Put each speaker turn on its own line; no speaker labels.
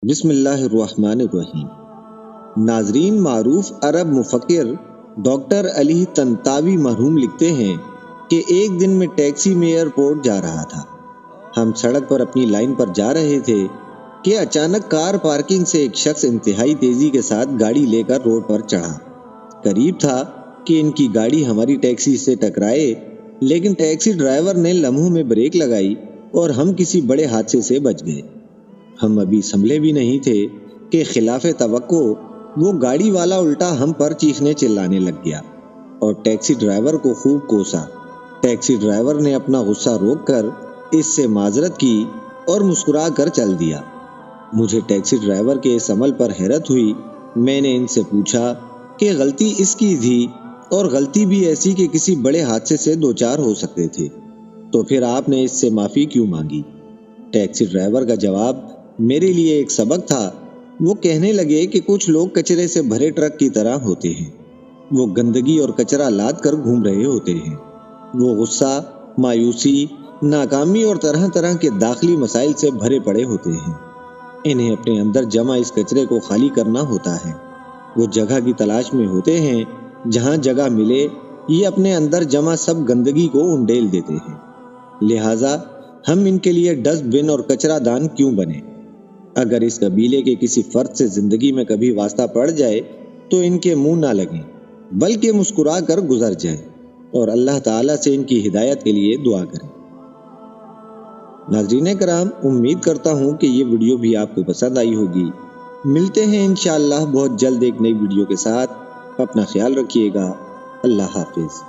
بسم اللہ الرحمن الرحیم۔ ناظرین، معروف عرب مفکر ڈاکٹر علی طنطاوی مرحوم لکھتے ہیں کہ ایک دن میں ٹیکسی میں ایئرپورٹ جا رہا تھا۔ ہم سڑک پر اپنی لائن پر جا رہے تھے کہ اچانک کار پارکنگ سے ایک شخص انتہائی تیزی کے ساتھ گاڑی لے کر روڈ پر چڑھا۔ قریب تھا کہ ان کی گاڑی ہماری ٹیکسی سے ٹکرائے، لیکن ٹیکسی ڈرائیور نے لمحوں میں بریک لگائی اور ہم کسی بڑے حادثے سے بچ گئے۔ ہم ابھی سنبھلے بھی نہیں تھے کہ خلاف توقع وہ گاڑی والا الٹا ہم پر چیخنے چلانے لگ گیا اور ٹیکسی ڈرائیور کو خوب کوسا۔ ٹیکسی ڈرائیور نے اپنا غصہ روک کر اس سے معذرت کی اور مسکرا کر چل دیا۔ مجھے ٹیکسی ڈرائیور کے اس عمل پر حیرت ہوئی۔ میں نے ان سے پوچھا کہ غلطی اس کی تھی اور غلطی بھی ایسی کہ کسی بڑے حادثے سے دوچار ہو سکتے تھے، تو پھر آپ نے اس سے معافی کیوں مانگی؟ ٹیکسی ڈرائیور کا جواب میرے لیے ایک سبق تھا۔ وہ کہنے لگے کہ کچھ لوگ کچرے سے بھرے ٹرک کی طرح ہوتے ہیں، وہ گندگی اور کچرا لاد کر گھوم رہے ہوتے ہیں۔ وہ غصہ، مایوسی، ناکامی اور طرح طرح کے داخلی مسائل سے بھرے پڑے ہوتے ہیں۔ انہیں اپنے اندر جمع اس کچرے کو خالی کرنا ہوتا ہے۔ وہ جگہ کی تلاش میں ہوتے ہیں، جہاں جگہ ملے یہ اپنے اندر جمع سب گندگی کو انڈیل دیتے ہیں۔ لہٰذا ہم ان کے لیے ڈسٹ بن اور کچرا دان کیوں بنے؟ اگر اس قبیلے کے کسی فرد سے زندگی میں کبھی واسطہ پڑ جائے تو ان کے منہ نہ لگیں، بلکہ مسکرا کر گزر جائیں اور اللہ تعالیٰ سے ان کی ہدایت کے لیے دعا کریں۔ ناظرین کرام، امید کرتا ہوں کہ یہ ویڈیو بھی آپ کو پسند آئی ہوگی۔ ملتے ہیں انشاءاللہ بہت جلد ایک نئی ویڈیو کے ساتھ۔ اپنا خیال رکھیے گا۔ اللہ حافظ۔